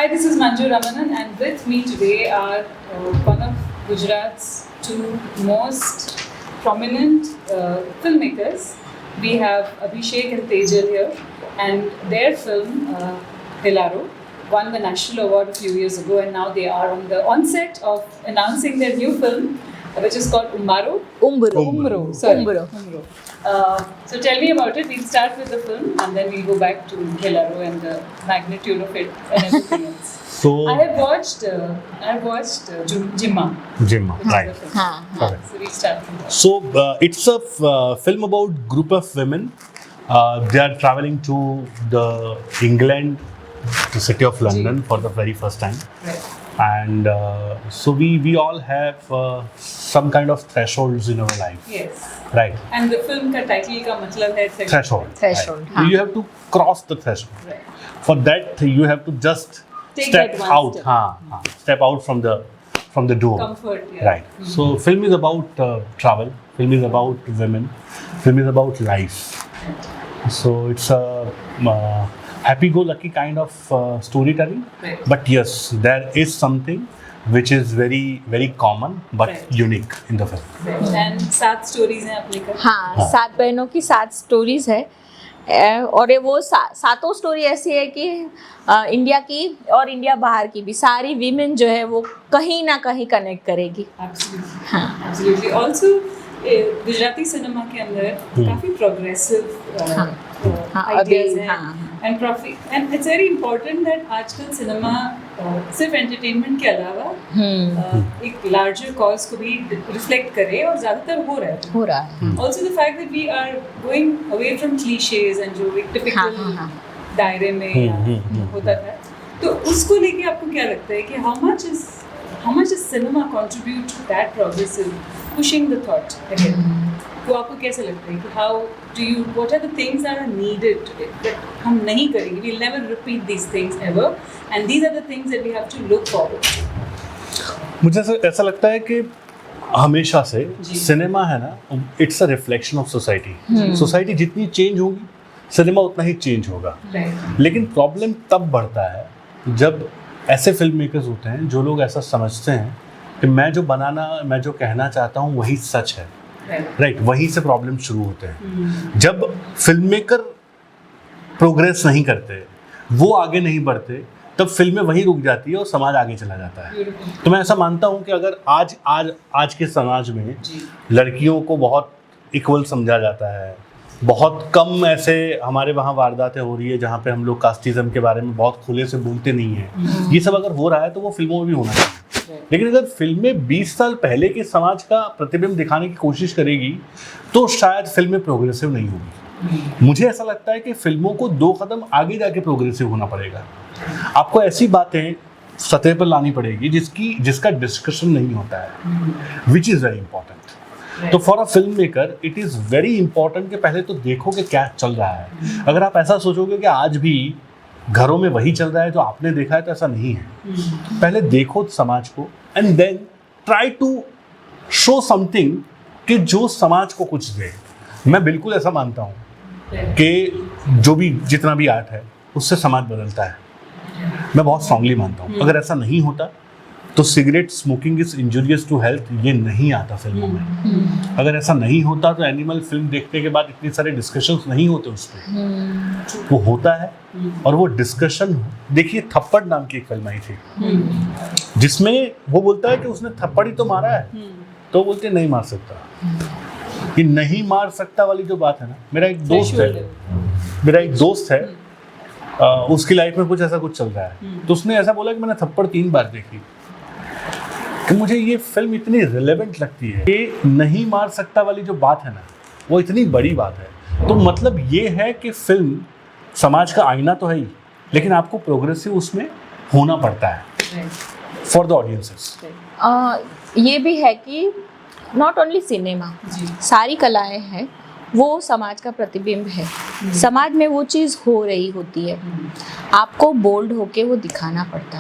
Hi, this is Manju Ramanan, and with me today are one of Gujarat's two most prominent filmmakers. We have Abhishek and Tejal here, and their film Hellaro won the National Award a few years ago, and now they are on the onset of announcing their new film, which is called Ummbaro. Ummbaro. So tell me about it. We'll start with the film and then we'll go back to Hellaro and the magnitude of it and everything else. So I have watched Jhimma. Jhimma, right. Correct. So we'll start from there. So it's a film about group of women. They are traveling to England, the city of London, for the very first time. Right. And so we all have some kind of thresholds in our life. Yes. Right. And the film का title का मतलब है Threshold. Threshold. Right. You have to cross the threshold. Right. For that, you have to just Take step that one out. step. Step out from the door. Comfort. Yeah. Right. So film is about travel. Film is about women. Film is about life. So it's a happy-go-lucky kind of storytelling. Right. But yes, there is something which is very, very common but Right. unique in the film. Right. And 7 stories हैं अपने का. हाँ 7 बहनों की 7 stories है और ये वो सातों स्टोरी ऐसी है कि इंडिया की और इंडिया बाहर की भी सारी वीमेन जो है वो कहीं ना कहीं कनेक्ट करेगी. Absolutely. हाँ. Absolutely. Also, गुजराती सिनेमा के अंदर काफी प्रोग्रेसिव आइडियाज हैं and it's very important that आजकल सिनेमा सिर्फ एंटरटेनमेंट के अलावा एक लार्जर कॉज को भी रिफ्लेक्ट करे और ज्यादातर हो रहा है. Also the fact that we are going away from clichés and जो एक टिपिकल दायरे में होता था, तो उसको लेके आपको क्या लगता है कि how much does cinema contribute to that progressive pushing the thought ahead? तो आपको कैसे लगता है कि what are the things that are needed today that हम नहीं करेंगे? We'll never repeat these things ever, and these are the things that we have to look forward to. मुझे ऐसा लगता है कि हमेशा से सिनेमा है ना, it's a reflection of society. Society जितनी चेंज होगी सिनेमा उतना ही चेंज होगा. लेकिन प्रॉब्लम तब बढ़ता है जब ऐसे फिल्म मेकर्स होते हैं जो लोग ऐसा समझते हैं कि मैं जो कहना चाहता हूँ वही सच है. राइट. वहीं से प्रॉब्लम शुरू होते हैं. जब फिल्म मेकर प्रोग्रेस नहीं करते, वो आगे नहीं बढ़ते, तब फिल्में वहीं रुक जाती है और समाज आगे चला जाता है. तो मैं ऐसा मानता हूँ कि अगर आज के समाज में लड़कियों को बहुत इक्वल समझा जाता है, बहुत कम ऐसे हमारे वहाँ वारदातें हो रही है जहाँ पे हम लोग कास्टिज्म के बारे में बहुत खुले से बोलते नहीं हैं, ये सब अगर हो रहा है तो वो फिल्मों में भी होना चाहिए. लेकिन अगर फिल्में 20 साल पहले के समाज का प्रतिबिंब दिखाने की कोशिश करेगी तो शायद फिल्में प्रोग्रेसिव नहीं होगी. मुझे ऐसा लगता है कि फिल्मों को 2 कदम आगे जाके प्रोग्रेसिव होना पड़ेगा. आपको ऐसी बातें सतह पर लानी पड़ेगी जिसका डिस्कशन नहीं होता है, विच इज़ वेरी इंपॉर्टेंट. तो for a film maker it is very important कि पहले तो देखो कि क्या चल रहा है. अगर आप ऐसा सोचोगे कि आज भी घरों में वही चल रहा है जो आपने देखा है, तो ऐसा नहीं है. पहले देखो समाज को and then try to show something कि जो समाज को कुछ दे. मैं बिल्कुल ऐसा मानता हूँ कि जितना भी आर्ट है उससे समाज बदलता है. मैं बहुत स्ट्रांगली मानता हूँ. अगर ऐसा नहीं होता तो cigarette smoking is injurious to health ये नहीं आता फिल्मों में. अगर ऐसा नहीं होता तो एनिमल फिल्म देखने के बाद इतने सारे डिस्कशंस नहीं होते उस पर. वो होता है और वो डिस्कशन. देखिए थप्पड़ नाम की एक फिल्म आई थी जिसमें वो बोलता है कि उसने थप्पड़ ही तो मारा है, तो बोलते नहीं मार सकता. ये नहीं मार सकता वाली जो बात है ना, मेरा एक दोस्त है उसकी लाइफ में कुछ चल रहा है, तो उसने ऐसा बोला कि मैंने थप्पड़ 3 बार देखी. कि मुझे ये फिल्म इतनी रिलेवेंट लगती है कि नहीं मार सकता वाली जो बात है ना, वो इतनी बड़ी बात है. तो मतलब ये है कि फिल्म समाज का आईना तो है ही, लेकिन आपको प्रोग्रेसिव उसमें होना पड़ता है फॉर द ऑडियंसेस. ये भी है कि नॉट ओनली सिनेमा, सारी कलाएं हैं वो समाज का प्रतिबिंब है. समाज में वो चीज़ हो रही होती है, आपको बोल्ड होके वो दिखाना पड़ता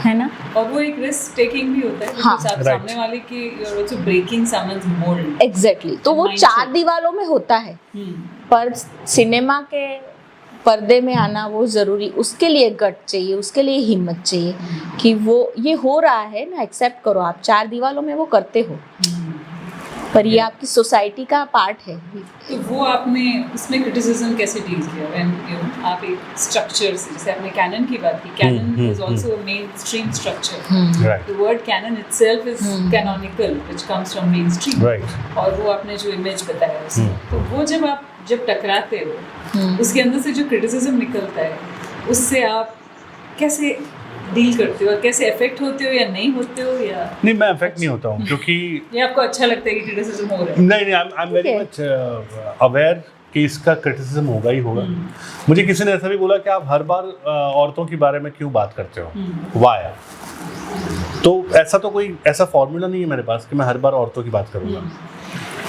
है ना. और वो एक रिस्क टेकिंग भी होता है. हाँ, सामने वाले की you are also breaking someone's mould. Exactly. तो वो 4 दीवारों में होता है, पर सिनेमा के पर्दे में आना वो ज़रूरी, उसके लिए गट चाहिए, उसके लिए हिम्मत चाहिए कि वो ये हो रहा है ना, एक्सेप्ट करो। आप 4 दीवारों में वो करते हो, पर ये आपकी सोसाइटी का पार्ट है। तो वो आपने उसमें क्रिटिसिज्म कैसे डील किया? व्हेन आप एक स्ट्रक्चर से, जैसे आपने कैनन की बात की, canon is also a mainstream structure, the word canon itself is canonical which comes from mainstream, और वो आपने जो इमेज बताया उसमें, तो वो जब टकराते हो उसके अंदर से जो क्रिटिसिज्म निकलता है, उससे आप कैसे डील करते हो, और कैसे अफेक्ट होते हो या नहीं होते हो? या नहीं, मैं अफेक्ट नहीं होता हूँ, क्योंकि ये आपको अच्छा लगता है कि क्रिटिसिज्म हो रहा है? नहीं, I am very much aware कि इसका क्रिटिसिज्म होगा ही होगा। मुझे किसी ने ऐसा भी बोला कि आप हर बार औरतों के बारे में क्यों बात करते हो, वाया? तो ऐसा तो कोई ऐसा फॉर्मूला नहीं है मेरे पास कि मैं हर बार औरतों की बात करूँगा।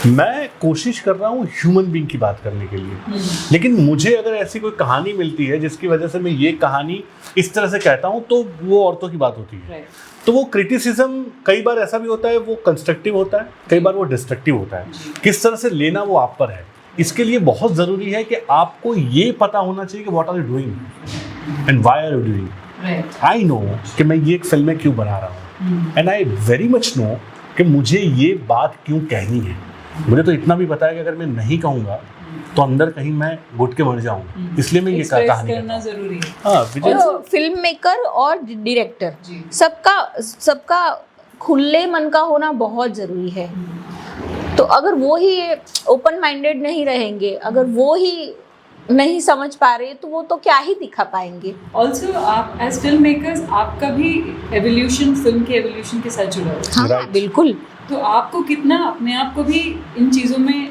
मैं कोशिश कर रहा हूँ ह्यूमन बीइंग की बात करने के लिए, लेकिन मुझे अगर ऐसी कोई कहानी मिलती है जिसकी वजह से मैं ये कहानी इस तरह से कहता हूँ, तो वो औरतों की बात होती है। तो वो क्रिटिसिज्म कई बार ऐसा भी होता है, वो कंस्ट्रक्टिव होता है, कई बार वो डिस्ट्रक्टिव होता है। किस तरह से लेना वो आप पर है। इसके लिए बहुत ज़रूरी है कि आपको ये पता होना चाहिए कि what are you doing and why are you doing. I know कि मैं ये एक फिल्म क्यों बना रहा हूँ, and I very much know कि मुझे ये बात क्यों कहनी है। मुझे तो इतना भी पता है कि अगर मैं नहीं कहूँगा तो अंदर कहीं मैं घुट के मर जाऊंगा, इसलिए मैं ये कहानी करना जरूरी है। हाँ, फिल्म मेकर और डायरेक्टर सबका खुले मन का होना बहुत जरूरी है। तो अगर वो ही ओपन माइंडेड नहीं रहेंगे, अगर वो ही नहीं समझ पा रहे, तो वो तो क्या ही दिखा पाएंगे। ऑल्सो आप एज फिल्म मेकर्स, आपका भी एवोल्यूशन, फिल्म के एवोल्यूशन के साथ जुड़ा है। हाँ, बिल्कुल। तो आपको कितना अपने आप को भी इन चीज़ों में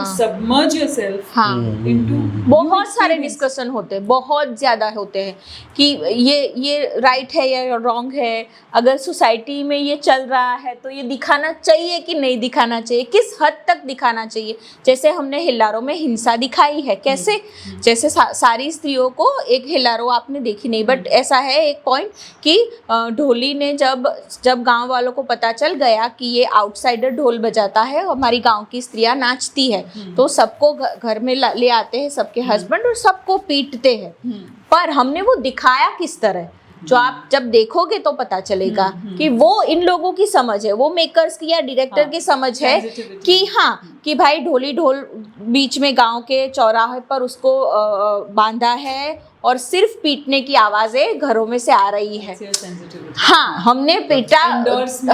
सबमर्ज योरसेल्फ इनटू, बहुत सारे डिस्कशन होते हैं, बहुत ज़्यादा होते हैं कि ये राइट है या रॉन्ग है, अगर सोसाइटी में ये चल रहा है तो ये दिखाना चाहिए कि नहीं दिखाना चाहिए, किस हद तक दिखाना चाहिए। जैसे हमने हेल्लारो में हिंसा दिखाई है, कैसे जैसे सारी स्त्रियों को एक हेल्लारो आपने देखी नहीं, बट ऐसा है एक पॉइंट कि ढोली ने जब गांव वालों को पता चल गया कि ये आउटसाइडर ढोल बजाता है, हमारी गांव की स्त्रियां नाचती है, तो सबको घर में ले आते हैं, सबके हस्बैंड, और सबको पीटते हैं। पर हमने वो दिखाया किस तरह, जो आप जब देखोगे तो पता चलेगा कि वो इन लोगों की समझ है, वो मेकर्स की या डायरेक्टर की समझ है कि कि भाई ढोल बीच में गांव के चौराहे पर उसको बांधा है और सिर्फ पीटने की आवाजें घरों में से आ रही है। हाँ, हमने पीटा,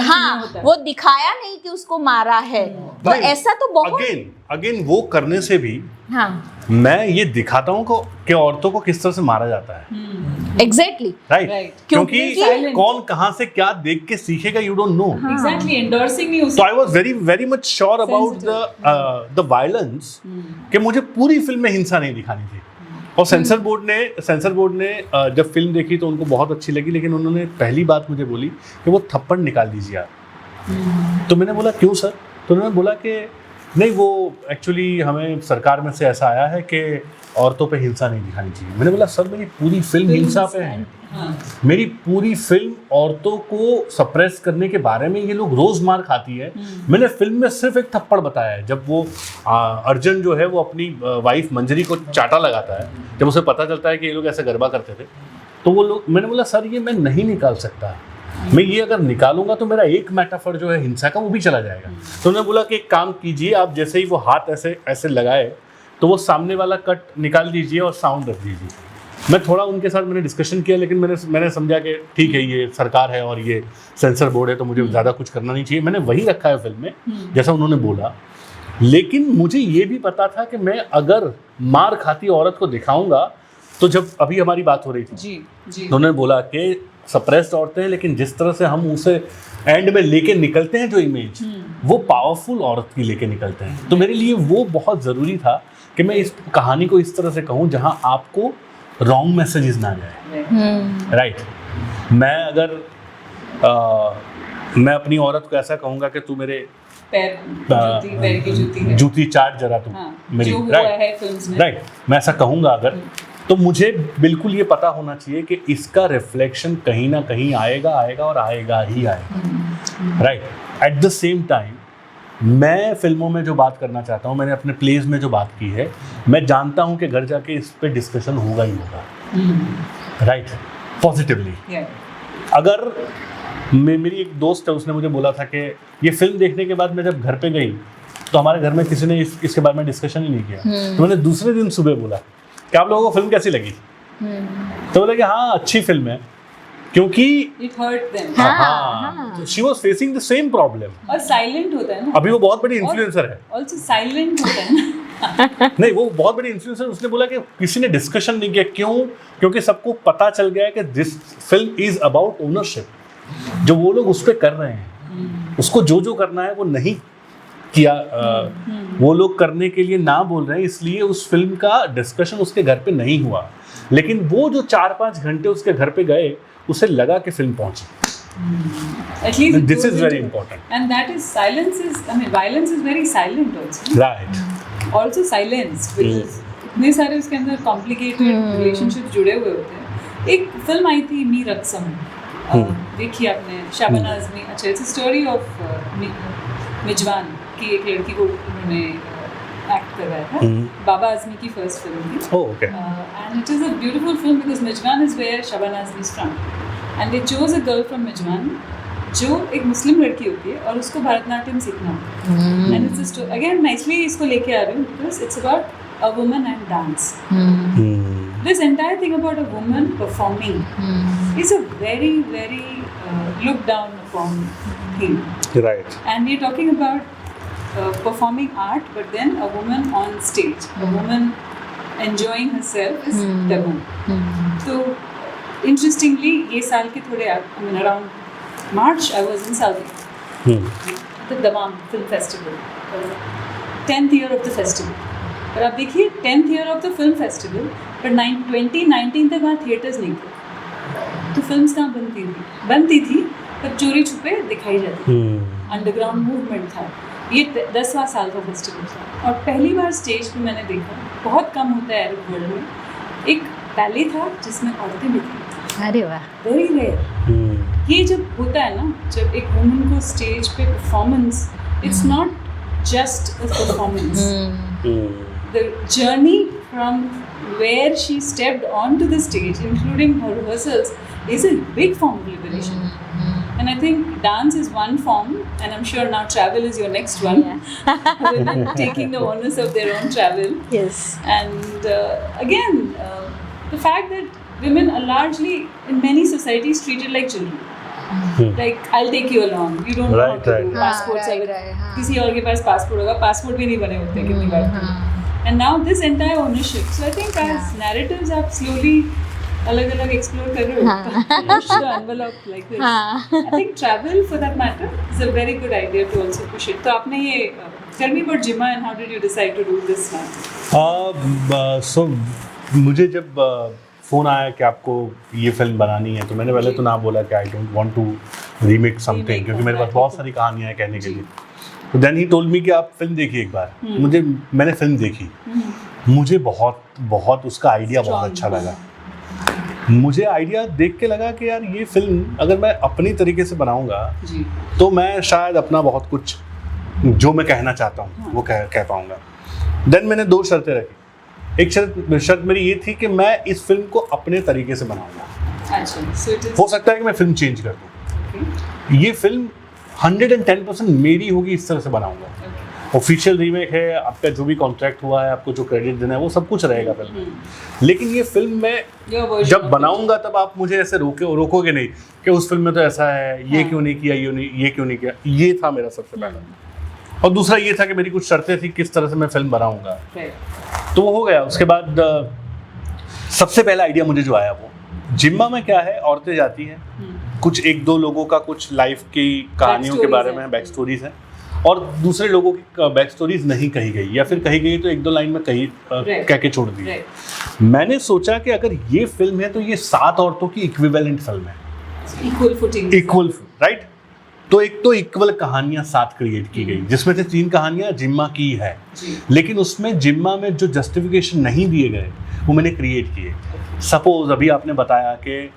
हाँ, वो दिखाया नहीं कि उसको मारा है। तो ऐसा तो बहुत अगेन वो करने से भी मैं ये दिखाता हूँ कि औरतों को किस तरह से मारा जाता है। एग्जैक्टली, राइट, क्योंकि कौन कहाँ से क्या देख के सीखेगा, you don't know. Exactly, endorsing नहीं हो सकता। तो I was very much sure about the violence कि मुझे पूरी फिल्म में हिंसा नहीं दिखानी थी। और सेंसर बोर्ड ने जब फिल्म देखी तो उनको बहुत अच्छी लगी, लेकिन उन्होंने पहली बात मुझे बोली कि वो थप्पड़ निकाल दीजिए आप। तो मैंने बोला क्यों सर? तो उन्होंने बोला कि नहीं, वो एक्चुअली हमें सरकार में से ऐसा आया है कि औरतों पे हिंसा नहीं दिखानी चाहिए। मैंने बोला सर, मेरी पूरी फिल्म हिंसा पे है। मेरी पूरी फिल्म औरतों को सप्रेस करने के बारे में, ये लोग रोज मार खाती है। मैंने फिल्म में सिर्फ एक थप्पड़ बताया है, जब वो अर्जुन जो है वो अपनी वाइफ मंजरी को चाटा लगाता है, जब उसे पता चलता है कि ये लोग ऐसे गरबा करते थे, तो वो लोग, मैंने बोला सर ये मैं नहीं निकाल सकता, मैं ये अगर निकालूंगा तो मेरा एक मेटाफर जो है हिंसा का वो भी चला जाएगा। तो उन्होंने बोला कि एक काम कीजिए, आप जैसे ही वो हाथ ऐसे ऐसे लगाए तो वो सामने वाला कट निकाल दीजिए और साउंड रख दीजिए। मैं थोड़ा उनके साथ मैंने डिस्कशन किया, लेकिन मैंने समझा कि ठीक है, ये सरकार है और ये सेंसर बोर्ड है, तो मुझे ज़्यादा कुछ करना नहीं चाहिए। मैंने वही रखा है फिल्म में जैसा उन्होंने बोला। लेकिन मुझे ये भी पता था कि मैं अगर मार खाती औरत को दिखाऊंगा, तो जब अभी हमारी बात हो रही थी तो उन्होंने बोला कि सप्रेस्ड औरतें हैं, लेकिन जिस तरह से हम उसे एंड में लेके निकलते हैं जो इमेज, वो पावरफुल औरत की लेके निकलते हैं। तो मेरे लिए वो बहुत ज़रूरी था कि मैं इस कहानी को इस तरह से कहूँ जहाँ आपको रॉन्ग मैसेजेस ना जाए। राइट, मैं अगर मैं अपनी औरत को ऐसा कहूँगा कि तू मेरे पैर की जूती चाट जरा तू मेरी, राइट, मैं ऐसा कहूँगा अगर, तो मुझे बिल्कुल ये पता होना चाहिए कि इसका रिफ्लेक्शन कहीं ना कहीं आएगा और आएगा ही आएगा। Right, at the same time मैं फिल्मों में जो बात करना चाहता हूँ, मैंने अपने प्लेज में जो बात की है, मैं जानता हूँ कि घर जाके इस पे डिस्कशन होगा ही होगा, राइट, पॉजिटिवली। अगर मेरी एक दोस्त है, उसने मुझे बोला था कि ये फिल्म देखने के बाद मैं जब घर पे गई तो हमारे घर में किसी ने इसके बारे में डिस्कशन ही नहीं किया। तो मैंने दूसरे दिन सुबह बोला कि आप लोगों को फिल्म कैसी लगी, तो बोले कि हाँ अच्छी फिल्म है, क्योंकि it hurt them. हाँ, she was facing the same problem. और साइलेंट होता है ना, अभी वो बहुत बड़ी इन्फ्लुएंसर है। Also साइलेंट होता है ना। नहीं, वो बहुत बड़ी इन्फ्लुएंसर, उसने बोला कि किसी ने डिस्कशन नहीं किया, क्यों? क्योंकि सबको पता चल गया है कि this film is about ownership. जो वो लोग उस पर कर रहे हैं, उसको जो करना है वो नहीं किया, वो लोग करने के लिए ना बोल रहे हैं, इसलिए उस फिल्म का डिस्कशन उसके घर पे नहीं हुआ। लेकिन वो जो 4-5 घंटे उसके घर पे गए, उसे लगा कि फिल्म पहुंची। At least this is very important. And that is silence is, I mean, violence is very silent also. Right. Also silence, because इतने सारे उसके अंदर complicated relationships जुड़े हुए होते हैं। एक फिल्म आई थी मी रक्सम, देखी आपने? शाबाना आज़मी। अच्छा, it's a story of Mijwan की एक लड़की को उन्होंने एक्ट करवाया था। बाबा आज़मी की फर्स्ट फिल्म थी। Oh, okay. And it is a beautiful film because Mijwan is where Shabana Azmi is from, and they chose a girl from Mijwan जो एक मुस्लिम लड़की होती है और उसको भरतनाट्यम सीखना होता है। And it's a again मैं इसलिए इसको लेके आ रही हूँ because it's about a woman and dance. This entire thing about a woman performing is a very looked down upon thing. Right. And we're talking about performing art, but then a woman on stage, a woman enjoying herself is taboo. So interestingly, ये साल के थोड़े, I mean around March, I was in Saudi, the Damam Film Festival, 10th year of the festival. और आप देखिए 10th year of the film festival, पर 2019 तक वहाँ थिएटर्स नहीं थे, तो फिल्म्स कहाँ बनती थी पर चोरी छुपे दिखाई जाती थी। अंडरग्राउंड मूवमेंट था। ये 10वां साल का फेस्टिवल था और पहली बार स्टेज पे मैंने देखा, बहुत कम होता है अरब वर्ल्ड में, एक बैले था जिसमें औरतें भी थी। अरे वाह, वेरी रेयर। ये जब होता है ना, जब एक वुमन को स्टेज पे performance, it's not just a performance, the journey from where she stepped onto the stage, including her rehearsals, is a big form of liberation. And I think dance is one form, and I'm sure now travel is your next one. Women taking the onus of their own travel. Yes. And again, the fact that women are largely, in many societies, treated like children. Like, I'll take you along. You don't know how to do passports. किसी और के पास passport होगा, passport भी नहीं बने होते कितनी बार। And now this entire ownership. So I think as narratives आप slowly अलग-अलग explore कर रहे हो, push the envelope like this. I think travel for that matter is a very good idea to also push it. तो आपने ये tell me about Jhimma and how did you decide to do this now? So मुझे जब phone आया कि आपको ये film बनानी है, तो मैंने पहले तो ना बोला कि I don't want to remake something, क्योंकि मेरे पास बहुत सारी कहानियाँ हैं कहने के लिए। तो देन ही टोल्ड मी कि आप फिल्म देखिए एक बार। मैंने फिल्म देखी, मुझे बहुत उसका आइडिया बहुत अच्छा लगा। मुझे आइडिया देख के लगा कि यार ये फिल्म अगर मैं अपनी तरीके से बनाऊंगा तो मैं शायद अपना बहुत कुछ जो मैं कहना चाहता हूँ वो कह पाऊँगा। देन मैंने 2 शर्तें रखी। एक शर्त मेरी ये थी कि मैं इस फिल्म को अपने तरीके से बनाऊंगा। हो सकता है कि मैं फिल्म चेंज कर दूँ। ये फिल्म 110% मेरी होगी, इस तरह से बनाऊंगा। ऑफिशियल रीमेक है, आपका जो भी कॉन्ट्रैक्ट हुआ है, आपको जो क्रेडिट देना है वो सब कुछ रहेगा फिल्म में। लेकिन ये फिल्म मैं जब बनाऊंगा तब आप मुझे ऐसे रोकोगे नहीं कि उस फिल्म में तो ऐसा है, ये क्यों नहीं किया, ये क्यों नहीं किया। ये था मेरा सबसे पहला। और दूसरा ये था कि मेरी कुछ शर्तें थी किस तरह से मैं फिल्म बनाऊंगा। तो वो हो गया। उसके बाद सबसे पहला आइडिया मुझे जो आया वो जिम्मा में क्या है, औरतें जाती हैं, कुछ 1-2 लोगों का कुछ लाइफ की कहानियों के बारे में बैक स्टोरीज हैं, और दूसरे लोगों की बैक स्टोरीज नहीं कही गई, या फिर कही गई तो 1-2 लाइन में कह के छोड़ दी। मैंने सोचा कि अगर ये फिल्म है तो ये 7 औरतों की इक्विवेलेंट फिल्म है, इक्वल, राइट। तो एक तो इक्वल कहानियां 7 क्रिएट की गई, जिसमें से 3 कहानियां जिम्मा की है, लेकिन उसमें जिम्मा में जो जस्टिफिकेशन नहीं दिए गए वो मैंने क्रिएट किए। सपोज अभी आपने बताया कि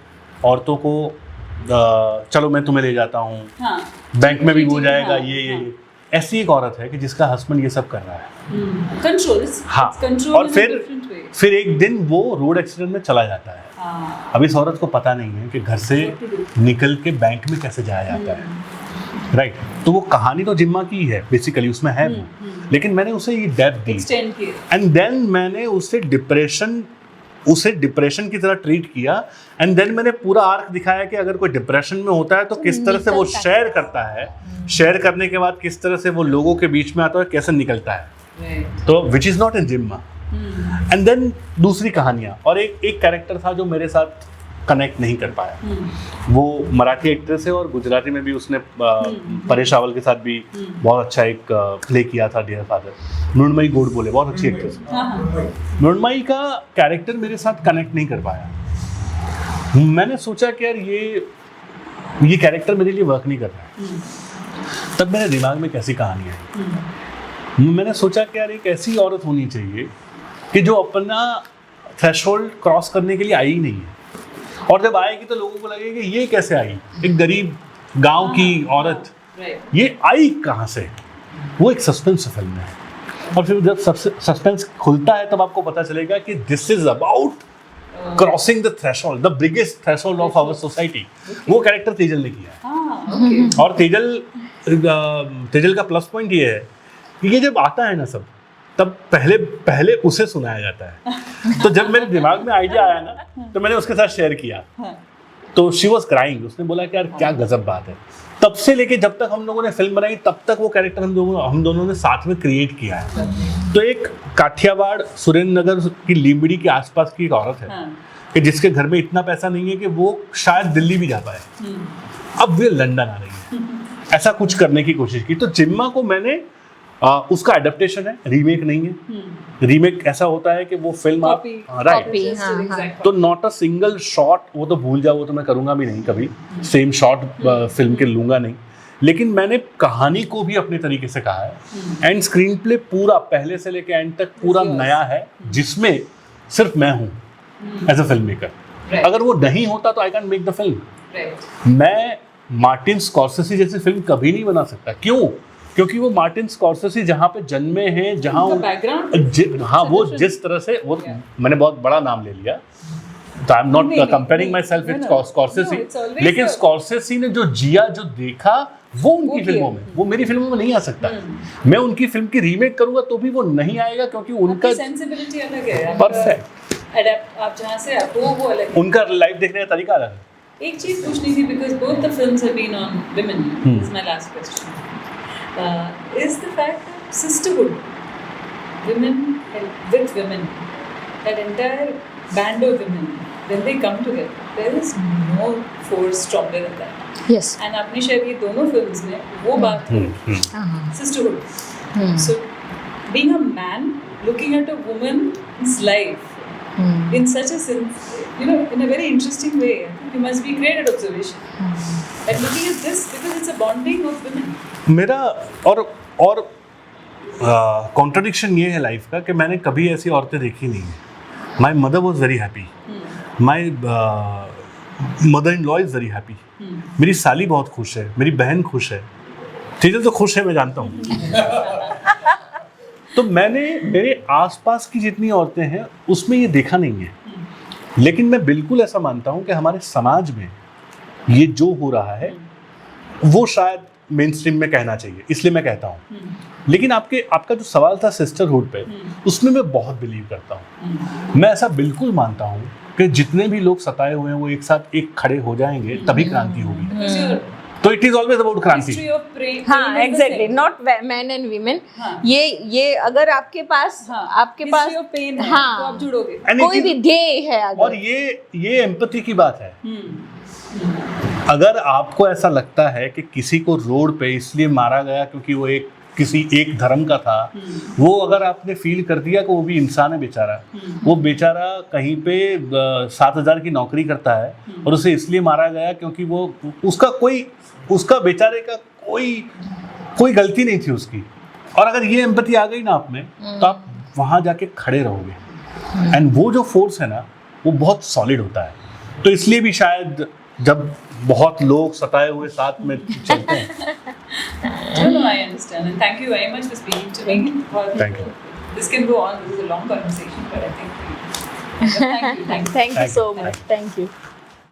औरतों को चलो मैं तुम्हें ले जाता हूँ, बैंक में भी हो जाएगा, ये ऐसी एक औरत है कि जिसका हस्बैंड ये सब कर रहा है, कंट्रोल, हाँ, और फिर एक दिन वो रोड एक्सीडेंट में चला जाता है। अब इस औरत को पता नहीं है कि घर से निकल के बैंक में कैसे जाया जाता है, राइट। तो वो कहानी तो जिम्मा की है बेसिकली, उसमें है वो, लेकिन मैंने उसे ये डेप्थ दी, एंड देन मैंने उसे डिप्रेशन की तरह ट्रीट किया, एंड देन मैंने पूरा आर्क दिखाया कि अगर कोई डिप्रेशन में होता है तो किस तरह से वो शेयर करता है, शेयर करने के बाद किस तरह से वो लोगों के बीच में आता है, कैसे निकलता है, तो विच इज़ नॉट इन जिम्मा। एंड देन दूसरी कहानियाँ, और एक कैरेक्टर था जो मेरे साथ कनेक्ट नहीं कर पाया, वो मराठी एक्ट्रेस है और गुजराती में भी उसने परेश रावल के साथ भी बहुत अच्छा एक प्ले किया था, डियर फादर, मृण्मयी गोड बोले, बहुत अच्छी एक्ट्रेस। मृण्मयी का कैरेक्टर मेरे साथ कनेक्ट नहीं कर पाया। मैंने सोचा कि यार ये कैरेक्टर मेरे लिए वर्क नहीं कर रहा है। तब मेरे दिमाग में कैसी कहानी आई, मैंने सोचा कि यार एक ऐसी औरत होनी चाहिए कि जो अपना थ्रेशोल्ड क्रॉस करने के लिए आई ही नहीं है, और जब आएगी तो लोगों को लगेगा कि ये कैसे आई, एक गरीब गांव की औरत, ये आई कहाँ से। वो एक सस्पेंस फिल्म है, और फिर जब सस्पेंस खुलता है तब आपको पता चलेगा कि this is about crossing the threshold, the biggest threshold of our society. वो कैरेक्टर तेजल ने किया है, और तेजल का प्लस पॉइंट ये है कि ये जब आता है ना सब, तब पहले उसे सुनाया जाता है। तो जब मेरे दिमाग में आइडिया आया ना, तो मैंने उसके साथ शेयर किया, तो शी वॉज क्राइंग। उसने बोला कि यार क्या गजब बात है। तब से लेके जब तक हम लोगों ने फिल्म बनाई, तब तक वो कैरेक्टर हम दोनों ने साथ में क्रिएट किया है। तो एक काठियावाड़ सुरेंद्र नगर की लीमड़ी के आसपास की एक औरत है कि जिसके घर में इतना पैसा नहीं है कि वो शायद दिल्ली भी जा पाए, अब वे लंदन आ रही है, ऐसा कुछ करने की कोशिश की। तो जिम्मा को मैंने उसका एडेप्टेशन है, रीमेक नहीं है। रीमेक ऐसा होता है कि वो फिल्म आप राइट, तो नॉट अ सिंगल शॉट, वो तो भूल जाओ, वो तो मैं करूंगा भी नहीं कभी, सेम शॉट फिल्म के लूंगा नहीं, लेकिन मैंने कहानी को भी अपने तरीके से कहा है, एंड स्क्रीन प्ले पूरा पहले से लेके एंड तक पूरा नया है, जिसमें सिर्फ मैं हूँ एज अ फिल्म मेकर। अगर वो नहीं होता तो I can make the film. मैं मार्टिन स्कॉर्सेसी जैसी फिल्म कभी नहीं बना सकता। क्यों? क्योंकि वो मार्टिन स्कॉर्सेसी जहाँ पे जन्मे हैं, जहाँ हाँ, वो जिस तरह से, वो मैंने बहुत बड़ा नाम ले लिया, तो I am not comparing my self with Scorsese, लेकिन स्कॉर्सेसी ने जो जिया, जो देखा, वो उनकी फिल्मों में, वो मेरी फिल्मों में नहीं आ सकता। मैं उनकी फिल्म की रीमेक करूंगा तो भी वो नहीं आएगा, क्योंकि उनका सेंसिबिलिटी अलग है, परफेक्ट अडैप्ट, आप जहाँ से आप वो अलग है, उनका लाइफ देखने का तरीका अलग है। एक चीज पूछनी थी, because both the films have been on women, is my last question. Is the fact that sisterhood, women with women, that entire band of women, when they come together, there is no force stronger than that. Yes. And आपने शायद ये दोनों films में वो बात sisterhood. So being a man looking at a woman's life in such a sense, in a very interesting way, I think you must be great at observation. And looking at this, because it's a bonding of women. मेरा और contradiction ये है life का कि मैंने कभी ऐसी औरतें देखी नहीं है। My mother was very happy, my mother in law is very happy, मेरी साली बहुत खुश है, मेरी बहन खुश है, तेजल तो खुश है, मैं जानता हूँ। तो मैंने मेरे आसपास की जितनी औरतें हैं उसमें ये देखा नहीं है, लेकिन मैं बिल्कुल ऐसा मानता हूँ कि हमारे समाज में ये जो हो रहा है वो शायद मेन स्ट्रीम में कहना चाहिए, इसलिए मैं कहता हूँ। लेकिन आपका जो सवाल था सिस्टरहुड पे, उसमें मैं बहुत बिलीव करता हूँ। मैं ऐसा बिल्कुल मानता हूँ कि जितने भी लोग सताए हुए हैं वो एक साथ एक खड़े हो जाएंगे, तभी क्रांति होगी। तो इट इज ऑलवेज अबाउट क्रांति। हाँ, exactly, not man and women. ये अगर आपके पास पेन है, तो आप जुड़ोगे, कोई भी ध्येय है अगर, और ये एम्पैथी की बात है। अगर आपको ऐसा लगता है कि किसी को रोड पे इसलिए मारा गया क्योंकि वो किसी एक धर्म का था, वो अगर आपने फील कर दिया कि वो भी इंसान है बेचारा, वो बेचारा कहीं पे 7,000 की नौकरी करता है और उसे इसलिए मारा गया क्योंकि वो उसका बेचारे का कोई गलती नहीं थी उसकी, और अगर ये एम्पैथी आ गई ना आप में, तो आप वहाँ जाके खड़े रहोगे, एंड वो जो फोर्स है ना वो बहुत सॉलिड होता है। तो इसलिए भी शायद जब बहुत लोग सताए हुए साथ में चलते हैं No, I understand, and thank you very much for speaking to me. Thank you. This can go on. This is a long conversation, but I think. Thank you. Thank you so much. Thank you.